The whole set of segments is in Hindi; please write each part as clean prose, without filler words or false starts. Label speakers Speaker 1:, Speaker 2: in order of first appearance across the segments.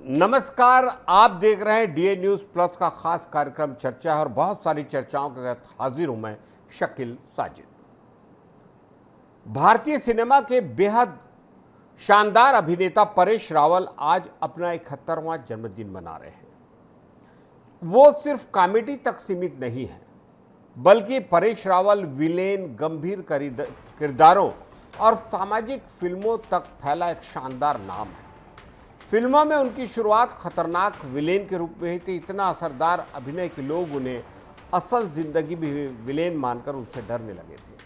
Speaker 1: नमस्कार, आप देख रहे हैं डीए न्यूज प्लस का खास कार्यक्रम चर्चा है और बहुत सारी चर्चाओं के साथ हाजिर हूं मैं शकील साजिद। भारतीय सिनेमा के बेहद शानदार अभिनेता परेश रावल आज अपना 71वां जन्मदिन मना रहे हैं। वो सिर्फ कॉमेडी तक सीमित नहीं है, बल्कि परेश रावल विलेन, गंभीर किरदारों और सामाजिक फिल्मों तक फैला एक शानदार नाम है। फिल्मों में उनकी शुरुआत खतरनाक विलेन के रूप में हुई थी। इतना असरदार अभिनय के लोग उन्हें असल जिंदगी भी विलेन मानकर उनसे डरने लगे थे।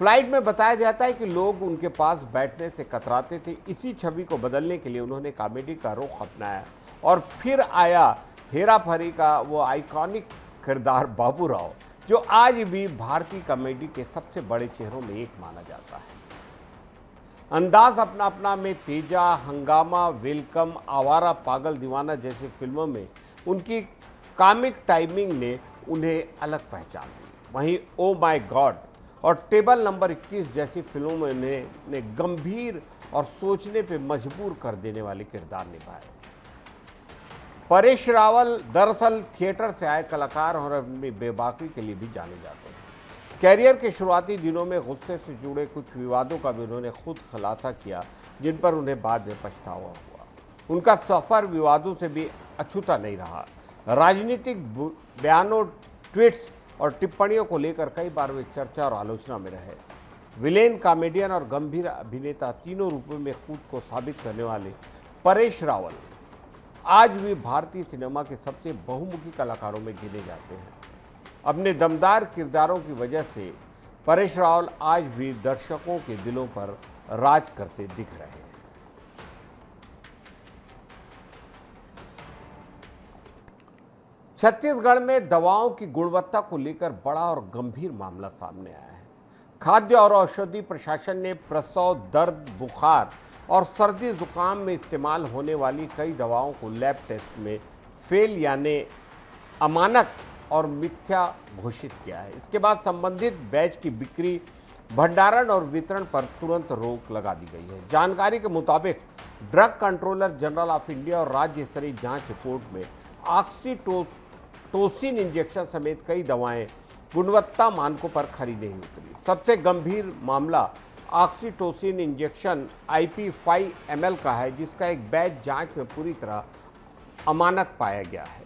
Speaker 1: फ्लाइट में बताया जाता है कि लोग उनके पास बैठने से कतराते थे। इसी छवि को बदलने के लिए उन्होंने कॉमेडी का रुख अपनाया और फिर आया हेरा फेरी का वो आइकॉनिक किरदार बाबू राव, जो आज भी भारतीय कॉमेडी के सबसे बड़े चेहरों में एक माना जाता है। अंदाज अपना अपना में तेजा, हंगामा, वेलकम, आवारा, पागल दीवाना जैसी फिल्मों में उनकी कॉमिक टाइमिंग ने उन्हें अलग पहचान दी। वहीं ओ माय गॉड और टेबल नंबर 21 जैसी फिल्मों में उन्हें गंभीर और सोचने पे मजबूर कर देने वाले किरदार निभाए। परेश रावल दरअसल थिएटर से आए कलाकार और अपनी बेबाकी के लिए भी जाने जाते हैं। कैरियर के शुरुआती दिनों में गुस्से से जुड़े कुछ विवादों का भी उन्होंने खुद खुलासा किया, जिन पर उन्हें बाद में पछतावा हुआ। उनका सफ़र विवादों से भी अछूता नहीं रहा। राजनीतिक बयानों, ट्वीट्स और टिप्पणियों को लेकर कई बार वे चर्चा और आलोचना में रहे। विलेन, कॉमेडियन और गंभीर अभिनेता तीनों रूपों में खुद को साबित करने वाले परेश रावल आज भी भारतीय सिनेमा के सबसे बहुमुखी कलाकारों में गिने जाते हैं। अपने दमदार किरदारों की वजह से परेश रावल आज भी दर्शकों के दिलों पर राज करते दिख रहे हैं। छत्तीसगढ़ में दवाओं की गुणवत्ता को लेकर बड़ा और गंभीर मामला सामने आया है। खाद्य और औषधि प्रशासन ने प्रसव, दर्द, बुखार और सर्दी जुकाम में इस्तेमाल होने वाली कई दवाओं को लैब टेस्ट में फेल यानी अमानक और मिथ्या घोषित किया है। इसके बाद संबंधित बैच की बिक्री, भंडारण और वितरण पर तुरंत रोक लगा दी गई है। जानकारी के मुताबिक drug controller general of India और राज्य स्तरीय जांच रिपोर्ट में ऑक्सीटोसिन इंजेक्शन समेत कई दवाएं गुणवत्ता मानकों पर खरी नहीं उतरी। सबसे गंभीर मामला ऑक्सीटोसिन इंजेक्शन IP5 ml का है, जिसका एक बैच जांच में पूरी तरह अमानक पाया गया है।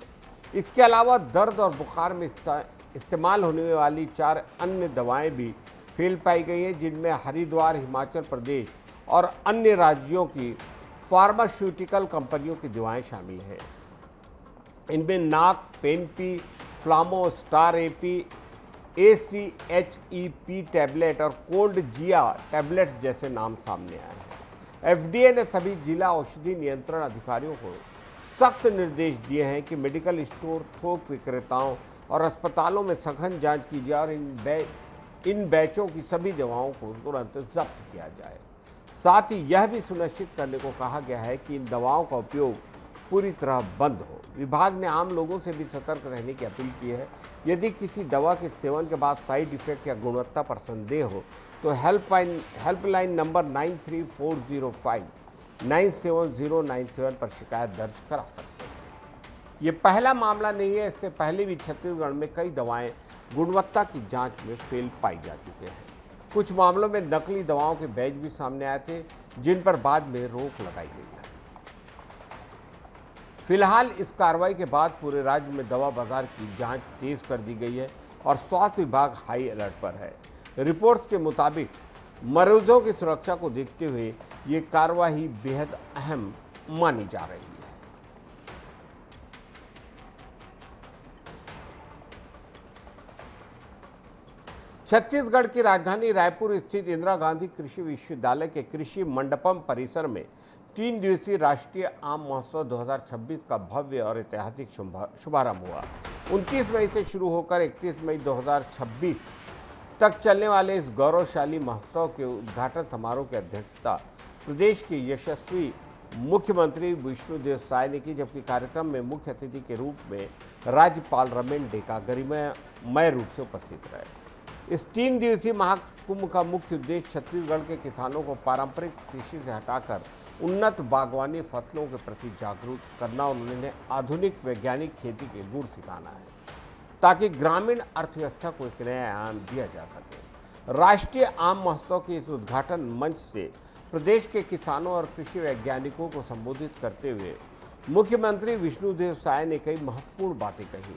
Speaker 1: इसके अलावा दर्द और बुखार में इस्तेमाल होने वाली 4 अन्य दवाएं भी फेल पाई गई हैं, जिनमें हरिद्वार, हिमाचल प्रदेश और अन्य राज्यों की फार्मास्यूटिकल कंपनियों की दवाएं शामिल हैं। इनमें नाक, पेनपी, फ्लामो, स्टार AP, ACHEP टैबलेट और कोल्ड जिया टैबलेट जैसे नाम सामने आए हैं। FDA ने सभी जिला औषधि नियंत्रण अधिकारियों को सख्त निर्देश दिए हैं कि मेडिकल स्टोर, थोक विक्रेताओं और अस्पतालों में सघन जांच की जाए और इन बैचों की सभी दवाओं को तुरंत जब्त किया जाए। साथ ही यह भी सुनिश्चित करने को कहा गया है कि इन दवाओं का उपयोग पूरी तरह बंद हो। विभाग ने आम लोगों से भी सतर्क रहने की अपील की है। यदि किसी दवा के सेवन के बाद साइड इफेक्ट या गुणवत्ता पर संदेह हो तो हेल्पलाइन नंबर 9340597097 पर शिकायत दर्ज करा सकते हैं। ये पहला मामला नहीं है। इससे पहले भी छत्तीसगढ़ में कई दवाएं गुणवत्ता की जांच में फेल पाई जा चुके हैं। कुछ मामलों में नकली दवाओं के बैच भी सामने आए थे, जिन पर बाद में रोक लगाई गई है। फिलहाल इस कार्रवाई के बाद पूरे राज्य में दवा बाजार की जांच तेज कर दी गई है और स्वास्थ्य विभाग हाई अलर्ट पर है। रिपोर्ट्स के मुताबिक मरीजों की सुरक्षा को देखते हुए ये कार्रवाई बेहद अहम मानी जा रही है। छत्तीसगढ़ की राजधानी रायपुर स्थित इंदिरा गांधी कृषि विश्वविद्यालय के कृषि मंडपम परिसर में 3 दिवसीय राष्ट्रीय आम महोत्सव 2026 का भव्य और ऐतिहासिक शुभारंभ हुआ। 29 मई से शुरू होकर 31 मई 2026 तक चलने वाले इस गौरवशाली महोत्सव के उद्घाटन समारोह की अध्यक्षता प्रदेश के यशस्वी मुख्यमंत्री विष्णुदेव साय ने की, जबकि कार्यक्रम में मुख्य अतिथि के रूप में राज्यपाल रमेन डेका गरिमामय रूप से उपस्थित रहे। इस 3 दिवसीय महाकुंभ का मुख्य उद्देश्य छत्तीसगढ़ के किसानों को पारंपरिक कृषि से हटाकर उन्नत बागवानी फसलों के प्रति जागरूक करना और उन्हें आधुनिक वैज्ञानिक खेती के गुण सिखाना है, ताकि ग्रामीण अर्थव्यवस्था को एक नया आयाम दिया जा सके। राष्ट्रीय आम महोत्सव के इस उद्घाटन मंच से प्रदेश के किसानों और कृषि वैज्ञानिकों को संबोधित करते हुए मुख्यमंत्री विष्णुदेव साय ने कई महत्वपूर्ण बातें कही।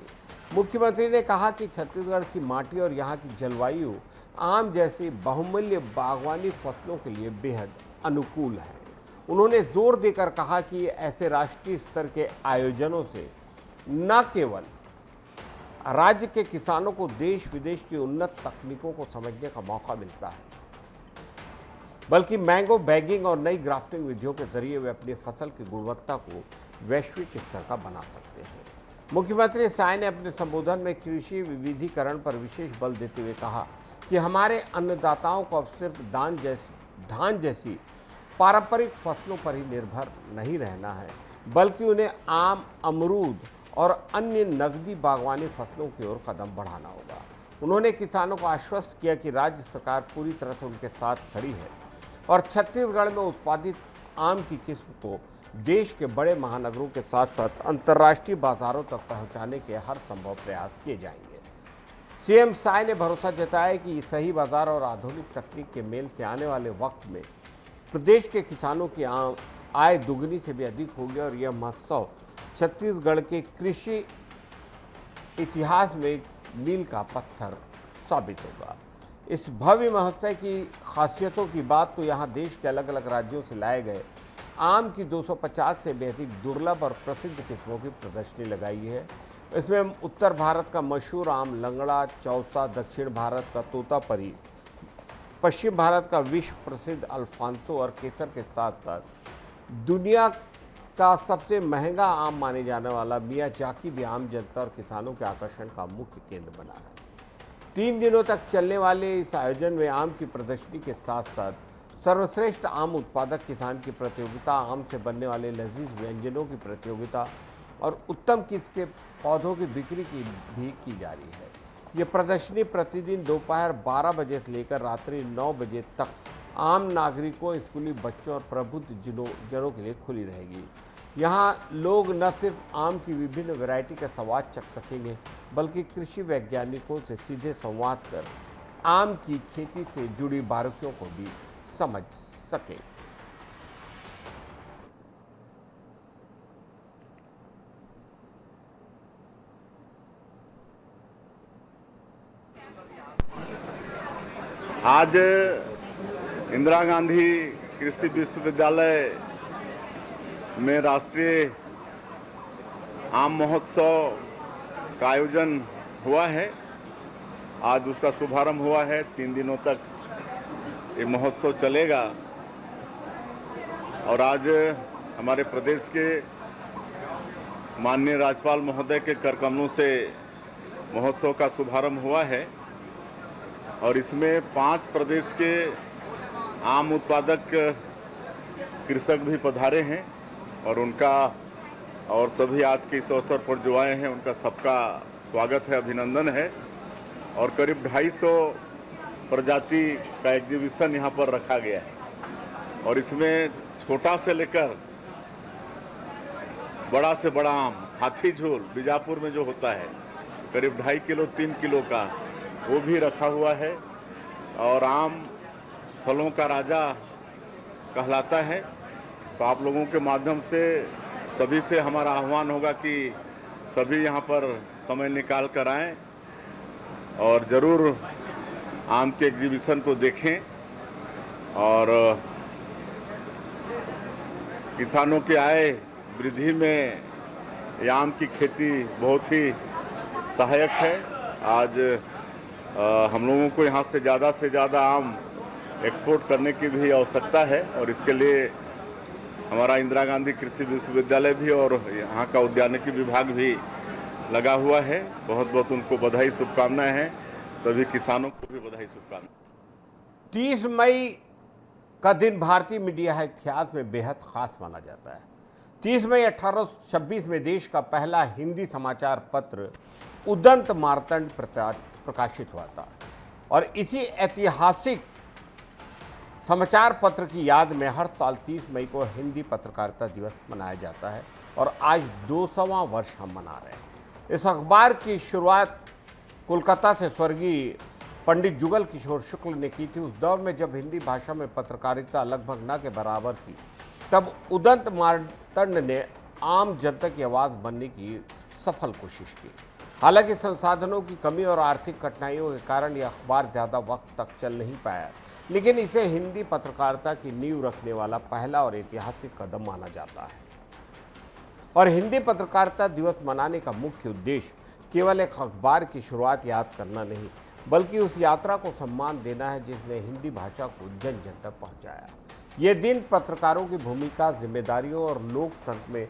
Speaker 1: मुख्यमंत्री ने कहा कि छत्तीसगढ़ की माटी और यहाँ की जलवायु आम जैसी बहुमूल्य बागवानी फसलों के लिए बेहद अनुकूल है। उन्होंने जोर देकर कहा कि ऐसे राष्ट्रीय स्तर के आयोजनों से न केवल राज्य के किसानों को देश विदेश की उन्नत तकनीकों को समझने का मौका मिलता है, बल्कि मैंगो बैगिंग और नई ग्राफ्टिंग विधियों के जरिए वे अपनी फसल की गुणवत्ता को वैश्विक स्तर का बना सकते हैं। मुख्यमंत्री साय ने अपने संबोधन में कृषि विविधीकरण पर विशेष बल देते हुए कहा कि हमारे अन्नदाताओं को अब सिर्फ धान जैसी पारंपरिक फसलों पर ही निर्भर नहीं रहना है, बल्कि उन्हें आम, अमरूद और अन्य नकदी बागवानी फसलों की ओर कदम बढ़ाना होगा। उन्होंने किसानों को आश्वस्त किया कि राज्य सरकार पूरी तरह से उनके साथ खड़ी है और छत्तीसगढ़ में उत्पादित आम की किस्म को देश के बड़े महानगरों के साथ साथ अंतर्राष्ट्रीय बाजारों तक पहुंचाने के हर संभव प्रयास किए जाएंगे। सीएम साय ने भरोसा जताया कि सही बाजार और आधुनिक तकनीक के मेल से आने वाले वक्त में प्रदेश के किसानों की आय दुगनी से भी अधिक होगी और यह महोत्सव छत्तीसगढ़ के कृषि इतिहास में मील का पत्थर साबित होगा। इस भव्य महोत्सव की खासियतों की बात तो यहाँ देश के अलग अलग राज्यों से लाए गए आम की 250 से भी अधिक दुर्लभ और प्रसिद्ध किस्मों की प्रदर्शनी लगाई है। इसमें उत्तर भारत का मशहूर आम लंगड़ा, चौसा, दक्षिण भारत का तोतापरी, पश्चिम भारत का विश्व प्रसिद्ध अल्फांसो और केसर के साथ साथ दुनिया का सबसे महंगा आम माने जाने वाला मियाजाकी भी आम जनता और किसानों के आकर्षण का मुख्य केंद्र बना है। 3 दिनों तक चलने वाले इस आयोजन में आम की प्रदर्शनी के साथ साथ सर्वश्रेष्ठ आम उत्पादक किसान की प्रतियोगिता, आम से बनने वाले लजीज व्यंजनों की प्रतियोगिता और उत्तम किस्म के पौधों की बिक्री भी की जा रही है। ये प्रदर्शनी प्रतिदिन दोपहर 12 बजे से लेकर रात्रि 9 बजे तक आम नागरिकों, स्कूली बच्चों और प्रबुद्ध जनों के लिए खुली रहेगी। यहाँ लोग न सिर्फ आम की विभिन्न वैरायटी का स्वाद चख सकेंगे, बल्कि कृषि वैज्ञानिकों से सीधे संवाद कर आम की खेती से जुड़ी बारीकियों को भी समझ सकें।
Speaker 2: आज इंदिरा गांधी कृषि विश्वविद्यालय में राष्ट्रीय आम महोत्सव का आयोजन हुआ है। आज उसका शुभारंभ हुआ है। 3 दिनों तक ये महोत्सव चलेगा और आज हमारे प्रदेश के माननीय राज्यपाल महोदय के करकमलों से महोत्सव का शुभारंभ हुआ है और इसमें 5 प्रदेश के आम उत्पादक कृषक भी पधारे हैं और उनका और सभी आज के इस अवसर पर जो आए हैं उनका सबका स्वागत है, अभिनंदन है। और करीब 250 प्रजाति का एग्जीबिशन यहाँ पर रखा गया है और इसमें छोटा से लेकर बड़ा से बड़ा आम, हाथी झोल बीजापुर में जो होता है करीब 2.5 किलो 3 किलो का, वो भी रखा हुआ है और आम फलों का राजा कहलाता है। तो आप लोगों के माध्यम से सभी से हमारा आह्वान होगा कि सभी यहाँ पर समय निकाल कर आएँ और ज़रूर आम के एग्जीबिशन को देखें और किसानों की आय वृद्धि में ये आम की खेती बहुत ही सहायक है। आज हम लोगों को यहाँ से ज़्यादा आम एक्सपोर्ट करने की भी आवश्यकता है और इसके लिए हमारा इंदिरा गांधी कृषि विश्वविद्यालय भी और यहाँ का उद्यानिकी विभाग भी लगा हुआ है। बहुत बहुत उनको बधाई, शुभकामनाएं हैं। सभी किसानों को भी बधाई, शुभकामनाएं।
Speaker 1: 30 मई का दिन भारतीय मीडिया इतिहास में बेहद खास माना जाता है। 30 मई 1826 में देश का पहला हिंदी समाचार पत्र उदंत मार्तंड प्रकाशित हुआ था और इसी ऐतिहासिक समाचार पत्र की याद में हर साल 30 मई को हिंदी पत्रकारिता दिवस मनाया जाता है और आज 200वां वर्ष हम मना रहे हैं। इस अखबार की शुरुआत कोलकाता से स्वर्गीय पंडित जुगल किशोर शुक्ल ने की थी। उस दौर में जब हिंदी भाषा में पत्रकारिता लगभग न के बराबर थी, तब उदंत मार्तंड ने आम जनता की आवाज़ बनने की सफल कोशिश की। हालांकि संसाधनों की कमी और आर्थिक कठिनाइयों के कारण यह अखबार ज़्यादा वक्त तक चल नहीं पाया, लेकिन इसे हिंदी पत्रकारिता की नींव रखने वाला पहला और ऐतिहासिक कदम माना जाता है। और हिंदी पत्रकारिता दिवस मनाने का मुख्य उद्देश्य केवल एक अखबार की शुरुआत याद करना नहीं, बल्कि उस यात्रा को सम्मान देना है जिसने हिंदी भाषा को जन जन तक पहुँचाया। ये दिन पत्रकारों की भूमिका, जिम्मेदारियों और लोकतंत्र में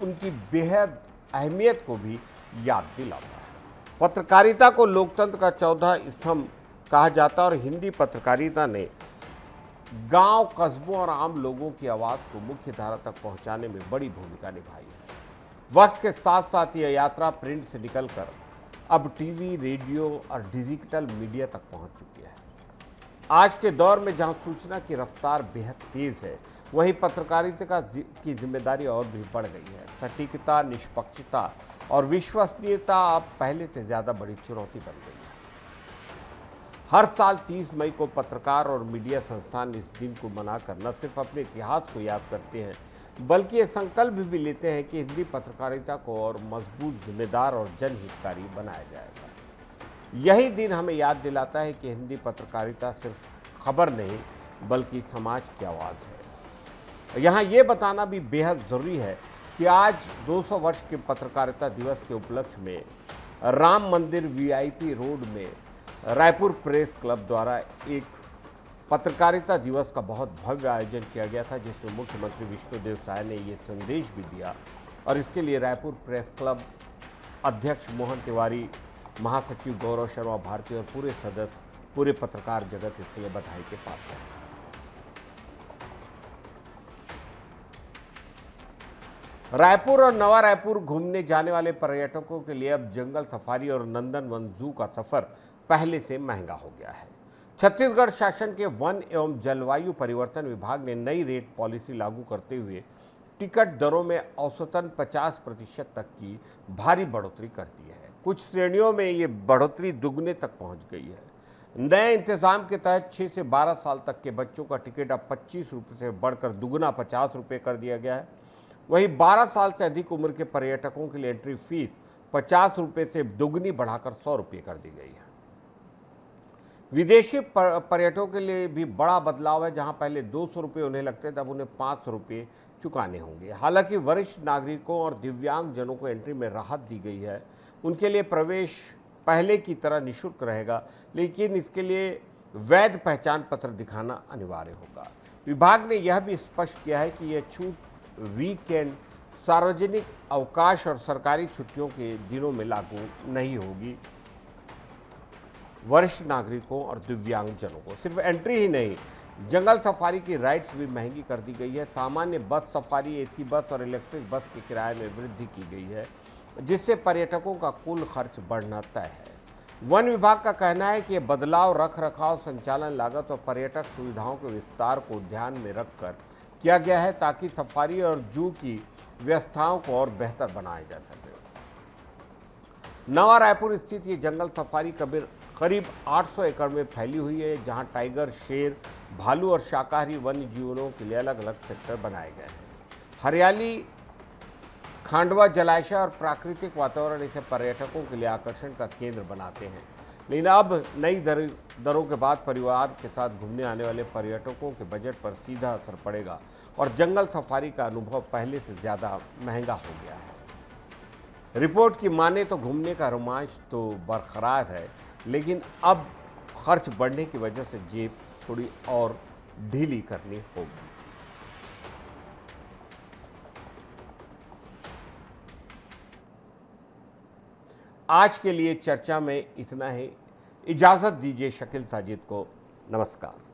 Speaker 1: उनकी बेहद अहमियत को भी याद दिलाता है। पत्रकारिता को लोकतंत्र का चौथा स्तंभ कहा जाता है और हिंदी पत्रकारिता ने गांव, कस्बों और आम लोगों की आवाज़ को मुख्य धारा तक पहुंचाने में बड़ी भूमिका निभाई है। वक्त के साथ साथ यह यात्रा प्रिंट से निकलकर अब टीवी, रेडियो और डिजिटल मीडिया तक पहुंच चुकी है। आज के दौर में जहां सूचना की रफ्तार बेहद तेज है, वहीं पत्रकारिता की जिम्मेदारी और भी बढ़ गई है। सटीकता, निष्पक्षता और विश्वसनीयता अब पहले से ज़्यादा बड़ी चुनौती बन गई है। हर साल 30 मई को पत्रकार और मीडिया संस्थान इस दिन को मनाकर न सिर्फ अपने इतिहास को याद करते हैं, बल्कि ये संकल्प भी लेते हैं कि हिंदी पत्रकारिता को और मजबूत, जिम्मेदार और जनहितकारी बनाया जाएगा। यही दिन हमें याद दिलाता है कि हिंदी पत्रकारिता सिर्फ खबर नहीं, बल्कि समाज की आवाज़ है। यहाँ ये बताना भी बेहद ज़रूरी है कि आज 200 वर्ष के पत्रकारिता दिवस के उपलक्ष्य में राम मंदिर VIP रोड में रायपुर प्रेस क्लब द्वारा एक पत्रकारिता दिवस का बहुत भव्य आयोजन किया गया था, जिसमें मुख्यमंत्री विष्णुदेव साय ने ये संदेश भी दिया और इसके लिए रायपुर प्रेस क्लब अध्यक्ष मोहन तिवारी, महासचिव गौरव शर्मा भारती और पूरे सदस्य, पूरे पत्रकार जगत इसके लिए बधाई के पात्र हैं। रायपुर और नवा रायपुर घूमने जाने वाले पर्यटकों के लिए अब जंगल सफारी और नंदनवन जू का सफर पहले से महंगा हो गया है। छत्तीसगढ़ शासन के वन एवं जलवायु परिवर्तन विभाग ने नई रेट पॉलिसी लागू करते हुए टिकट दरों में औसतन 50% तक की भारी बढ़ोतरी कर दी है। कुछ श्रेणियों में ये बढ़ोतरी दुगने तक पहुंच गई है। नए इंतजाम के तहत 6 से 12 साल तक के बच्चों का टिकट अब 25 रुपये से बढ़कर दुगना 50 रुपये कर दिया गया है। वहीं 12 साल से अधिक उम्र के पर्यटकों के लिए एंट्री फीस 50 रुपये से दुगनी बढ़ाकर 100 रुपये कर दी गई है। विदेशी पर्यटकों के लिए भी बड़ा बदलाव है। जहां पहले 200 रुपये उन्हें लगते थे, अब उन्हें 500 रुपये चुकाने होंगे। हालांकि वरिष्ठ नागरिकों और दिव्यांग जनों को एंट्री में राहत दी गई है। उनके लिए प्रवेश पहले की तरह निःशुल्क रहेगा, लेकिन इसके लिए वैध पहचान पत्र दिखाना अनिवार्य होगा। विभाग ने यह भी स्पष्ट किया है कि यह छूट वीकेंड, सार्वजनिक अवकाश और सरकारी छुट्टियों के दिनों में लागू नहीं होगी। वरिष्ठ नागरिकों और दिव्यांग जनों को सिर्फ एंट्री ही नहीं, जंगल सफारी की राइड्स भी महंगी कर दी गई है। सामान्य बस सफारी, AC बस और इलेक्ट्रिक बस के किराए में वृद्धि की गई है, जिससे पर्यटकों का कुल खर्च बढ़ना तय है। वन विभाग का कहना है कि यह बदलाव रख रखाव, संचालन लागत और पर्यटक सुविधाओं के विस्तार को ध्यान में रखकर किया गया है, ताकि सफारी और जू की व्यवस्थाओं को और बेहतर बनाया जा सके। नवा रायपुर स्थित ये जंगल सफारी करीब 800 एकड़ में फैली हुई है, जहां टाइगर, शेर, भालू और शाकाहारी वन्य जीवों के लिए अलग अलग सेक्टर बनाए गए हैं। हरियाली, खांडवा जलाशय और प्राकृतिक वातावरण इसे पर्यटकों के लिए आकर्षण का केंद्र बनाते हैं। लेकिन अब नई दरों के बाद परिवार के साथ घूमने आने वाले पर्यटकों के बजट पर सीधा असर पड़ेगा और जंगल सफारी का अनुभव पहले से ज़्यादा महंगा हो गया है। रिपोर्ट की माने तो घूमने का रोमांच तो बरकरार है, लेकिन अब खर्च बढ़ने की वजह से जेब थोड़ी और ढीली करनी होगी। आज के लिए चर्चा में इतना ही। इजाज़त दीजिए शकील साजिद को। नमस्कार।